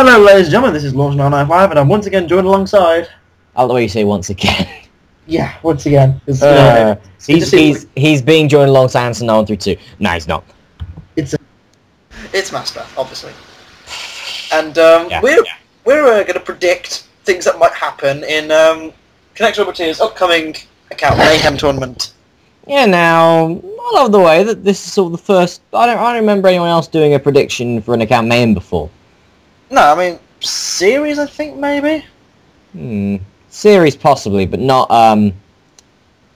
Hello ladies and gentlemen, this is Launch995 and I'm once again joined alongside... I like the way you say once again. Yeah, once again. He's being joined alongside Hanson 932. No, he's not. It's Master, obviously. And we're going to predict things that might happen in Connection Roboteer's upcoming account Mayhem tournament. Yeah, now, I love the way that this is sort of the first... I don't remember anyone else doing a prediction for an account Mayhem before. No, I mean, series, I think, maybe? Series, possibly, but not an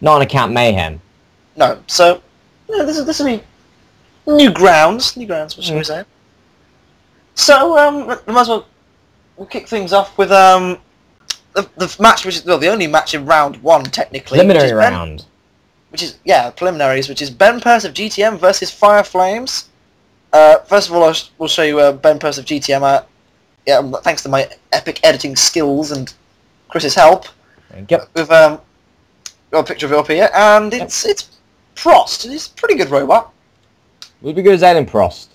account Mayhem. No, so, yeah, this will be new grounds, what should we say? So, we might as well we'll kick things off with, the match, which is, well, the only match in round one, technically. Preliminary round. Preliminaries, which is Ben Purse of GTM versus Fire Flames. First of all, we'll show you Ben Purse of GTM. Thanks to my epic editing skills and Chris's help. Yep. We've got a picture of it up here, and it's Prost. It's a pretty good robot. Would be good as Alan Prost.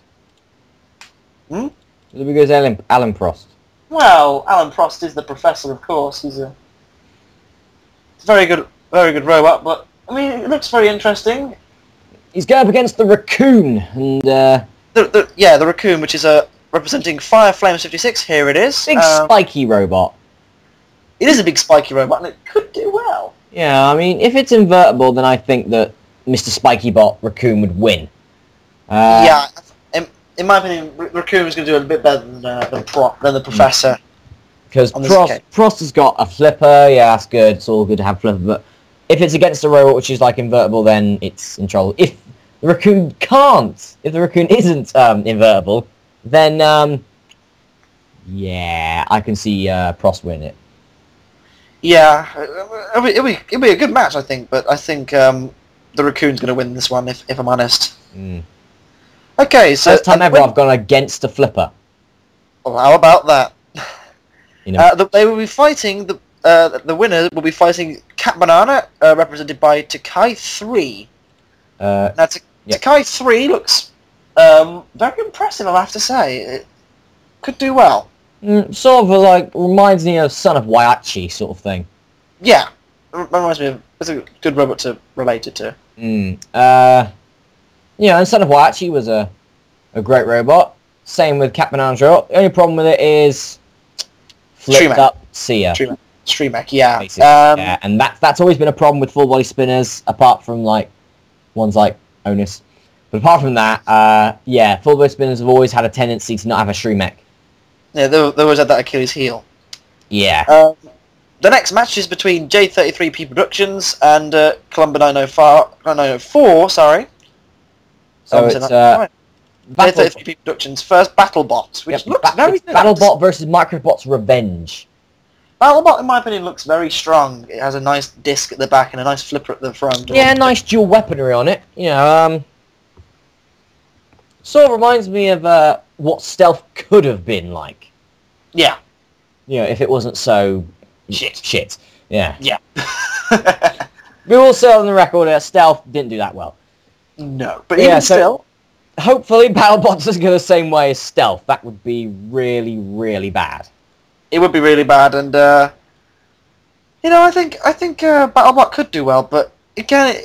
Would be good as Alan Prost. Well, Alan Prost is the professor, of course. He's a very good robot, but I mean, it looks very interesting. He's going up against the Raccoon, and the Raccoon, which is representing Fire Flames 56. Here it is. Big spiky robot. It is a big spiky robot, and it could do well. Yeah, I mean, if it's invertible, then I think that Mr. Spiky Bot Raccoon would win. Yeah, in my opinion, Raccoon is going to do a bit better than the Professor. Because Prost has got a flipper. Yeah, that's good. It's all good to have flipper, but if it's against a robot which is like invertible, then it's in trouble. If the Raccoon isn't invertible, then yeah, I can see Prost win it. Yeah, it'll be a good match, I think, but I think the Raccoon's going to win this one, if I'm honest. Okay, so first time ever I've gone against a flipper. Oh, how about that? You know, they will be fighting the winner will be fighting Cat Banana, represented by Takai 3. Now, Takai 3 looks very impressive, I'll have to say. It could do well. Sort of like reminds me of Son of Waiachi sort of thing. Yeah, it reminds me of it's a good robot to relate it to. Yeah, and Son of Waiachi was a great robot. Same with Cat Banana's robot. The only problem with it is flipped up Sia. Streamek, yeah. Yeah, and that's always been a problem with full body spinners, apart from like ones like Onus. But apart from that, yeah, full body spinners have always had a tendency to not have a Streamek. Yeah, they always had that Achilles heel. Yeah. The next match is between J33P Productions and Columba 904, sorry. So it's J33P Productions' first BattleBot, which looks very good. BattleBot versus Microbot's Revenge. BattleBot, in my opinion, looks very strong. It has a nice disc at the back and a nice flipper at the front. Yeah, nice dual weaponry on it. You know, sort of reminds me of what Stealth could have been like. Yeah. You know, if it wasn't so shit. Yeah. Yeah. We will say on the record that Stealth didn't do that well. No, but even still, hopefully BattleBots doesn't go the same way as Stealth. That would be really, really bad. It would be really bad, and you know, I think BattleBot could do well, but again,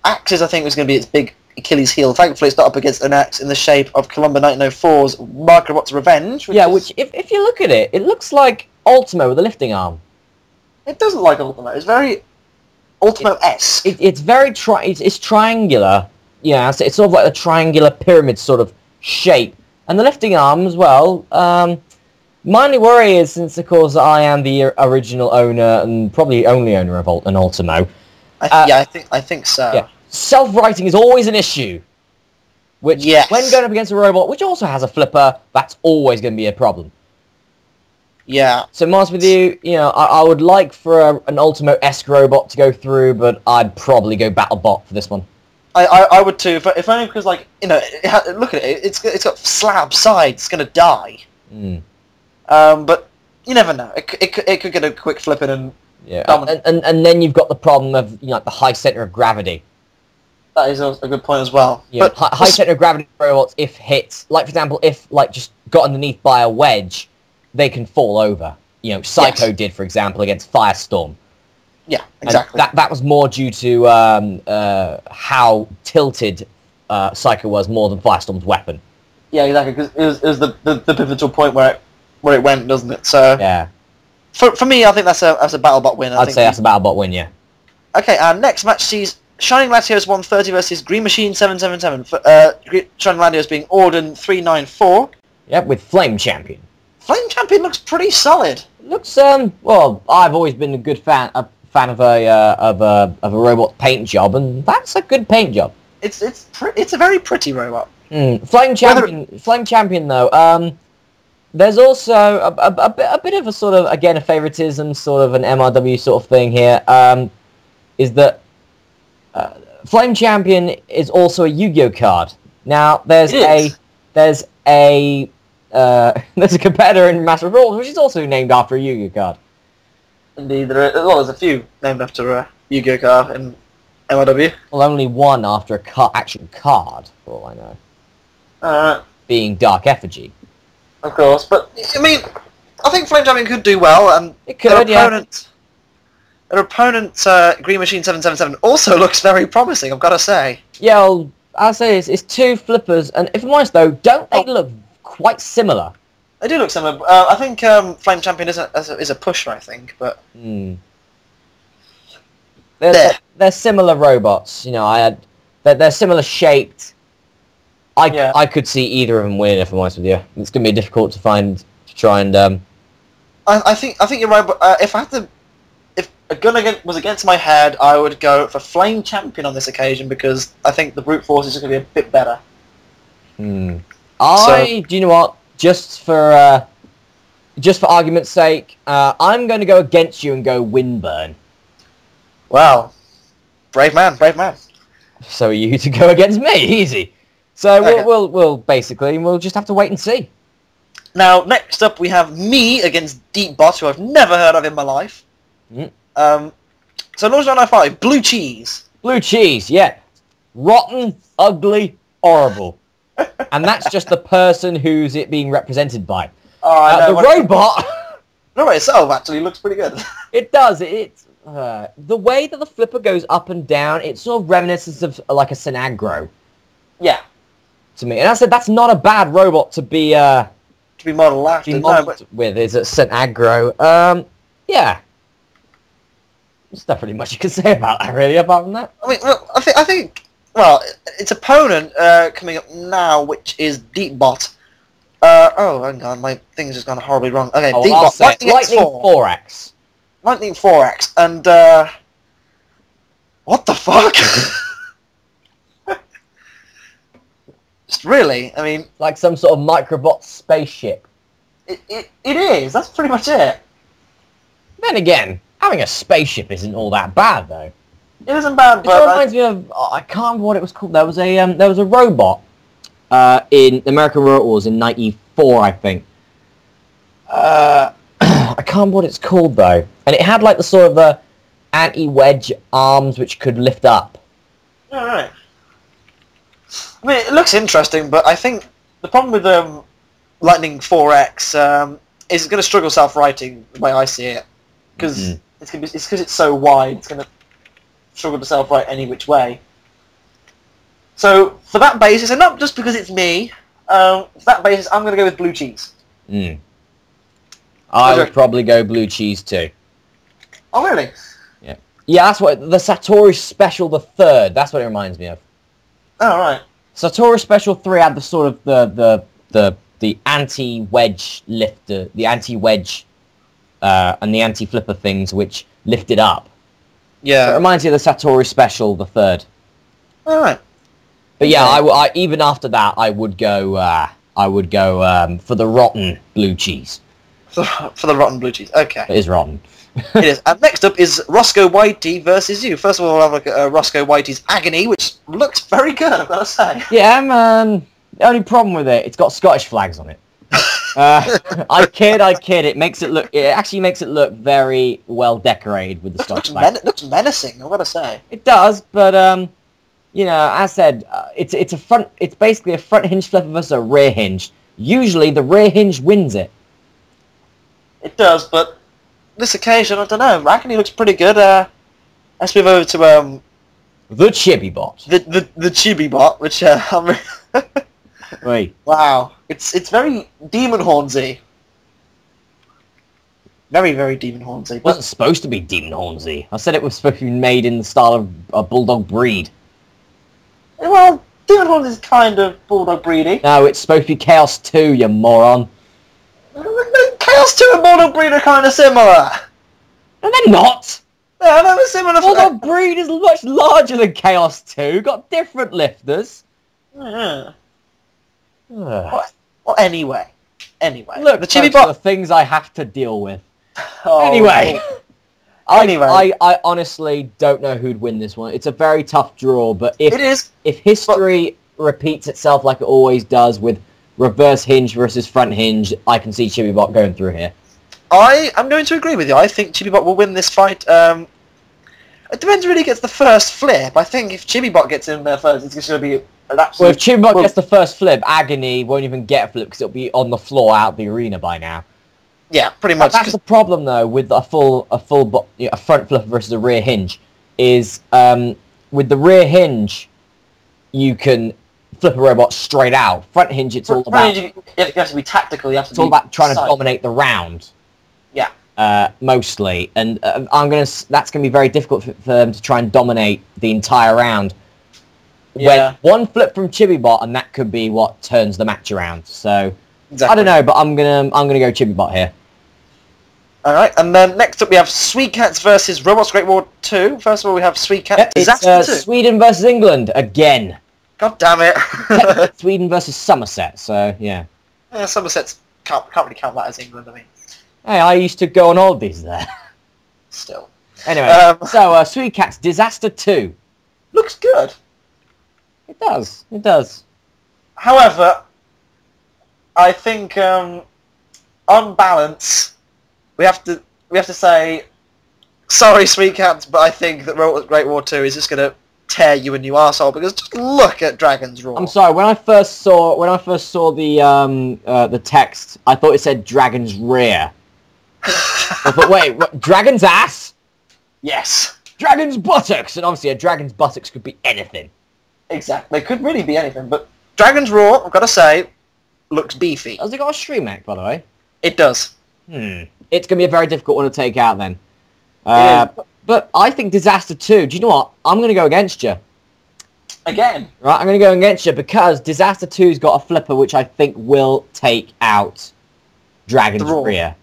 Axes I think was going to be its big Achilles heel. Thankfully, it's not up against an axe in the shape of Columba 1904's Microbot's Revenge. Which if you look at it, it looks like Ultimo with a lifting arm. It doesn't look like Ultimo. It's very Ultimo-esque. It's very it's triangular. Yeah, it's sort of like a triangular pyramid sort of shape, and the lifting arm as well. My only worry is, since of course I am the original owner and probably only owner of an Ultimo. I think so. Yeah. Self-writing is always an issue. Which, when going up against a robot, which also has a flipper, that's always going to be a problem. Yeah. So, honest with you, you know, I would like for an Ultimo-esque robot to go through, but I'd probably go BattleBot for this one. I would too, if only because, like, you know, look at it, it's got slab sides, it's going to die. But you never know. It could get a quick flipping and dominate. And then you've got the problem of, you know, like the high center of gravity. That is a good point as well. Yeah, but high center of gravity robots, if hit, like for example, if like just got underneath by a wedge, they can fall over. You know, Psycho did, for example, against Firestorm. Yeah, exactly. And that was more due to how tilted Psycho was more than Firestorm's weapon. Yeah, exactly, because it was the pivotal point where it went, doesn't it? So yeah, for me, I think that's a BattleBot win. I'd say that's a BattleBot win, yeah. Okay, our next match sees Shining Latios 130 versus Green Machine 777. Shining Latios being Auden 394. Yep, with Flame Champion. Flame Champion looks pretty solid. Looks well. I've always been a good fan of a robot paint job, and that's a good paint job. It's a very pretty robot. Flame Champion though. There's also a bit of a sort of, again, a favoritism, sort of an MRW sort of thing here. Is that Flame Champion is also a Yu-Gi-Oh card. Now there's a competitor in Masterath Predict which is also named after a Yu-Gi-Oh card. Indeed, there's a few named after a Yu-Gi-Oh card in MRW. Well, only one after a actual card, for all I know. Being Dark Effigy. Of course, but I mean, I think Flame Champion could do well, and it could, their opponent, Green Machine 777, also looks very promising, I've got to say. Yeah, well, I'll say it's two flippers, and if I'm honest though, don't they look quite similar? They do look similar. I think Flame Champion is a pusher, I think, but they're similar robots. You know, they're similar shaped. I could see either of them win, if I'm honest with you. It's gonna be difficult to try and. I think you're right, but if a gun was against my head, I would go for Flame Champion on this occasion because I think the brute force is going to be a bit better. Do you know what? Just for argument's sake, I'm going to go against you and go Windburn. Wow, brave man. So are you to go against me? Easy. So okay. we'll just have to wait and see. Now, next up we have me against Deepbot, who I've never heard of in my life. So Launch 995, Blue Cheese. Blue Cheese, yeah. Rotten, ugly, horrible. And that's just the person who's it being represented by. The robot... The robot itself actually looks pretty good. It does. The way that the flipper goes up and down, it's sort of reminiscent of like a Sinagro. Yeah. To me. And I said that's not a bad robot to be modeled after. With. Is it Sinagro? Yeah. There's not really much you can say about that, really, apart from that. I mean, well, I think its opponent coming up now, which is Deepbot. Hang on, my thing's just gone horribly wrong. Okay, Deepbot, Lightning 4X. Lightning 4X, and what the fuck? Just really, I mean, like some sort of Microbot spaceship. It is. That's pretty much it. Then again, having a spaceship isn't all that bad, though. It isn't bad, but it reminds me of I can't remember what it was called. There was a robot in American Robot Wars in '94, I think. I can't remember what it's called though, and it had like the sort of the anti-wedge arms which could lift up. All right. I mean, it looks interesting, but I think the problem with Lightning 4X is it's going to struggle self-righting the way I see it, because it's so wide. It's going to struggle to self-right any which way. So for that basis, and not just because it's me, for that basis, I'm going to go with Blue Cheese. I would probably go Blue Cheese too. Oh really? Yeah. Yeah, that's what the Satori Special the Third. That's what it reminds me of. Oh right. Satori Special 3 had the sort of the anti-wedge lifter, the anti-wedge and the anti-flipper things which lifted up. Yeah. So it reminds me of the Satori Special the Third. All right. But yeah, I even after that I would go for the rotten Blue Cheese. For the rotten Blue Cheese. Okay. It is rotten. It is. And next up is Roscoe Whitey versus you. First of all, we'll have a look at Roscoe Whitey's Agony, which looks very good, I've got to say. Yeah, man. The only problem with it, it's got Scottish flags on it. I kid. It actually makes it look very well decorated with the Scottish flags. It looks menacing, I've got to say. It does, but you know, as I said, it's basically a front hinge flipper versus a rear hinge. usually the rear hinge wins it. It does, but this occasion, I don't know. Agony looks pretty good. Let's move over to The Chibibot. the Chibibot, which Wait. wow, it's very Demon Hornsy. Very, very Demon Hornsy. It wasn't supposed to be Demon Hornsy. I said it was supposed to be made in the style of a bulldog breed. Well, Demon Hornsy is kind of bulldog breedy. No, it's supposed to be Chaos 2, you moron. Chaos 2 and bulldog breed are kind of similar. No, they're not. Yeah, they're similar. Bulldog breed is much larger than Chaos 2. Got different lifters. Yeah. Well, anyway. Look, the Chibibot, the things I have to deal with. Oh, anyway. Anyway. I honestly don't know who'd win this one. It's a very tough draw, but it is. If history repeats itself like it always does with reverse hinge versus front hinge, I can see Chibibot going through here. I'm going to agree with you. I think Chibibot will win this fight. It depends really gets the first flip. I think if Chibibot gets in there first, it's just going to be an absolute... Well, if Chibibot gets the first flip, Agony won't even get a flip because it'll be on the floor out of the arena by now. Yeah, pretty much. That's the problem though with a front flip versus a rear hinge, is with the rear hinge, you can flip a robot straight out. Front hinge, it's all about... You have to be tactical. It's all about trying to dominate the round. Yeah. Mostly, and that's gonna be very difficult for them to try and dominate the entire round. Yeah. When one flip from Chibibot, and that could be what turns the match around. So Exactly. I don't know, but I'm gonna go Chibibot here. All right, and then next up we have Sweet Cats versus Robots Great War 2. First of all, we have Sweet Cat Disaster 2. Sweden versus England again. God damn it! Sweden versus Somerset. So yeah. Yeah, Somerset can't really count that as England. I mean. Hey, I used to go on holidays there. Still. Anyway, so Sweet Cats Disaster 2. Looks good. It does. It does. However, I think on balance, we have to say, sorry, Sweet Cats, but I think that Great War 2 is just going to tear you a new arsehole, because just look at Dragon's Roar. I'm sorry. When I first saw the text, I thought it said Dragon's Rear. I thought, wait, what, Dragon's ass? Yes. Dragon's buttocks, and obviously a dragon's buttocks could be anything. Exactly. They could really be anything, but Dragon's Roar, I've got to say, looks beefy. Has it got a stream mech, by the way? It does. It's going to be a very difficult one to take out then. But I think Disaster 2, do you know what? I'm going to go against you. Again? Right, I'm going to go against you because Disaster 2's got a flipper which I think will take out Dragon's Rear.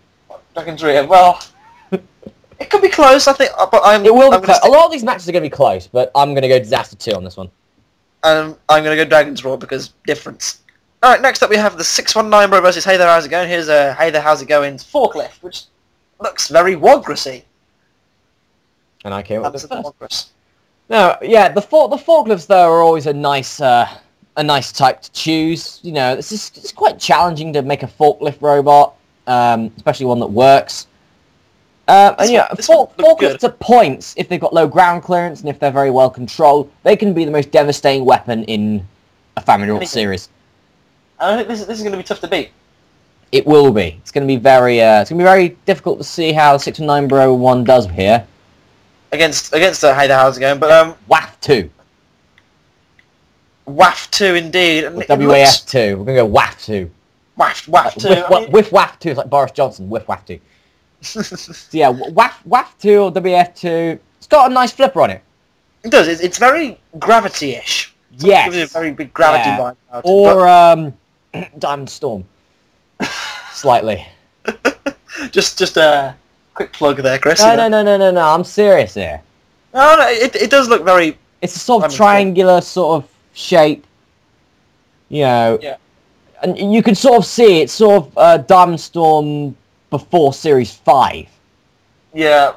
Dragon's Rear, well, it could be close, I think, but It will be close. A lot of these matches are going to be close, but I'm going to go Disaster 2 on this one. I'm going to go Dragon's Roar because difference. Alright, next up we have the 619 Bro versus Hey There, How's It Going? Here's a Hey There, How's It Going's Forklift, which looks very Wogressy. And I came up with Wogress. No, yeah, the forklifts though are always a nice type to choose. You know, it's quite challenging to make a forklift robot, especially one that works. And yeah, forklifts at points, if they've got low ground clearance and if they're very well controlled, they can be the most devastating weapon in a Family Rule series. I think this is going to be tough to beat. It will be. It's going to be very difficult to see how 619 Bro 1 does here. Against Hey There, How's It Going? But WAF 2. WAF 2 indeed. WAF 2. We're going to go WAF 2. WAF 2. With WAF 2, it's like Boris Johnson, with WAF 2. So yeah, WAF 2 or WF 2, it's got a nice flipper on it. It does, it's very gravity-ish. Yes. It gives it a very big gravity vibe about it. Or, Diamond Storm. Slightly. just a quick plug there, Chris. No, I'm serious here. No, it does look very... It's a sort of triangular sort of shape, you know. Yeah. And you can sort of see it's sort of Diamond Storm before Series 5. Yeah,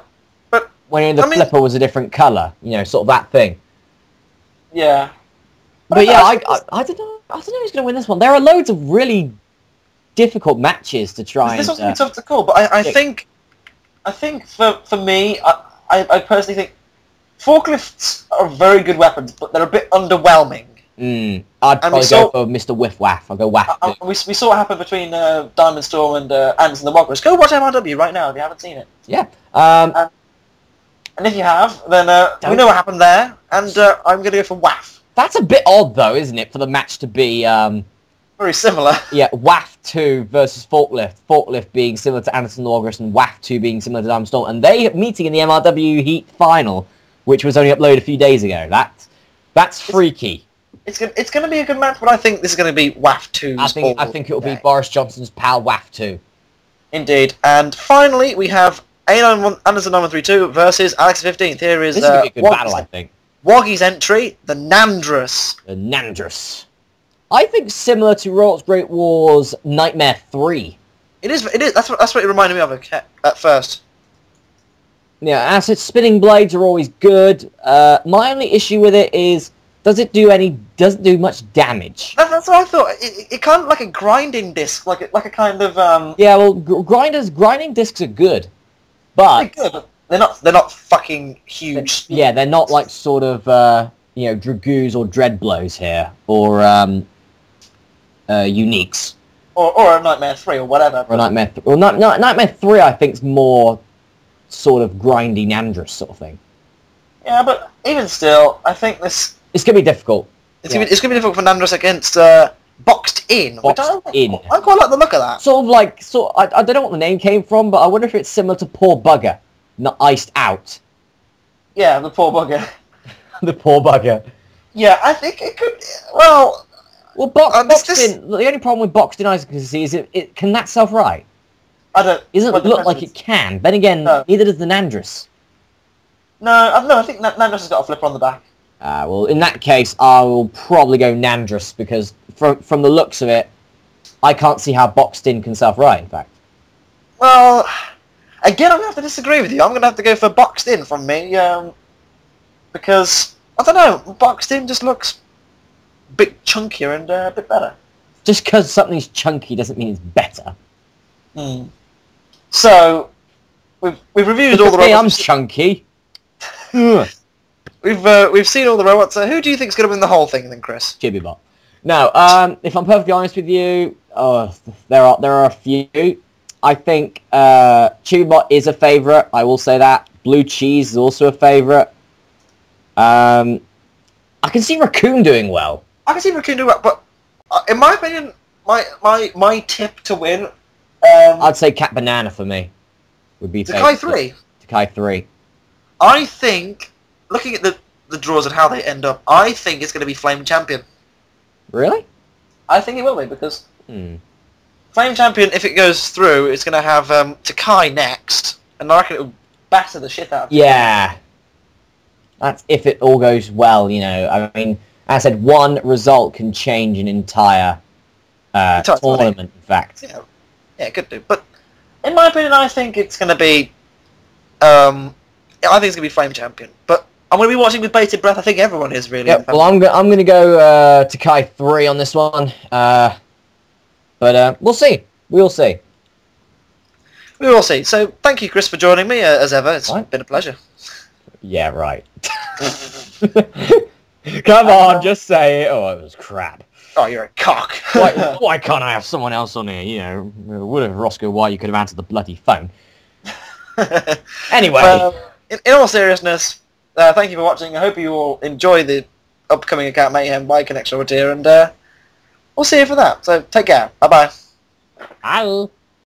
but... When the flipper was a different colour, you know, sort of that thing. Yeah. But yeah, I don't know. I don't know who's going to win this one. There are loads of really difficult matches to try. This one's going to be tough to call, but I think for me, I personally think forklifts are very good weapons, but they're a bit underwhelming. I'd probably go for Mr. Whiff Waff. I'll go Waff. We saw what happened between Diamond Storm and Anderson the Walrus. Go watch MRW right now if you haven't seen it. Yeah. And if you have, then we know what happened there, and I'm going to go for Waff. That's a bit odd, though, isn't it, for the match to be... very similar. Yeah, Waff 2 versus Forklift. Forklift being similar to Anderson the Walrus and Waff 2 being similar to Diamond Storm. And they meeting in the MRW Heat Final, which was only uploaded a few days ago. That's freaky. It's going to be a good match, but I think this is going to be Waff 2's I think it'll be Boris Johnson's pal Waff 2. Indeed. And finally, we have Anderson 9132 versus Alex 15th. Here is... This is going to be a good battle, I think. Woggy's entry, the Nandrous. The Nandrous. I think similar to Royals Great Wars Nightmare 3. It is. That's what it reminded me of at first. Yeah, as its spinning blades are always good. My only issue with it is, doesn't do much damage. That's what I thought. It kind of like a grinding disc, like a kind of. Yeah, well, grinding discs are good, but they're good. They're not fucking huge. Yeah, they're not like sort of Dragoos or Dreadblows here, or Uniques. Or a Nightmare 3 or whatever. Or Nightmare 3. Well, Nightmare 3 I think is more sort of grindy Nandrous sort of thing. Yeah, but even still, I think this... It's going to be difficult. It's going to be difficult for Nandrous against Boxed In. I quite like the look of that. I don't know what the name came from, but I wonder if it's similar to Poor Bugger, not Iced Out. Yeah, the Poor Bugger. The Poor Bugger. Yeah, I think it could... Well, Boxed In... The only problem with Boxed In Ice is can that self-right? I don't... It doesn't look like it can. Then again, neither does the Nandrous. No, I think Nandrous has got a flipper on the back. Well, in that case, I will probably go Nandrous, because from the looks of it, I can't see how Boxed In can self-right, in fact. Well, again, I'm going to have to disagree with you. I'm going to have to go for Boxed In from me, because, I don't know, Boxed In just looks a bit chunkier and a bit better. Just because something's chunky doesn't mean it's better. So, we've reviewed all the robots. Hey, I'm chunky. We've seen all the robots. So who do you think's going to win the whole thing then, Chris? Chibibot. No, if I'm perfectly honest with you, there are a few. I think Chibibot is a favourite. I will say that. Blue Cheese is also a favourite. I can see Raccoon doing well. I can see Raccoon doing well, but in my opinion, my tip to win. I'd say Cat Banana for me. Would be Takai 3. Takai 3. I think, looking at the draws and how they end up, I think it's going to be Flame Champion. Really? I think it will be, because Flame Champion, if it goes through, it's going to have Takai next, and I reckon it will batter the shit out of it. Yeah. That's if it all goes well, you know. I mean, as I said, one result can change an entire tournament, in fact. Yeah, it could do. But in my opinion, I think it's going to be... I think it's going to be Flame Champion. But I'm going to be watching with bated breath. I think everyone is, really. Yep, well, I'm going to go Takai 3 on this one. But we'll see. We'll see. We will see. So, thank you, Chris, for joining me, as ever. It's been a pleasure. Yeah, right. Come on, just say it. Oh, it was crap. Oh, you're a cock. Why can't I have someone else on here? You know, would have Roscoe White, you could have answered the bloody phone. Anyway. In all seriousness, thank you for watching. I hope you all enjoy the upcoming Account Mayhem by Connection Over Tier, and we'll see you for that. So, take care. Bye-bye. Bye.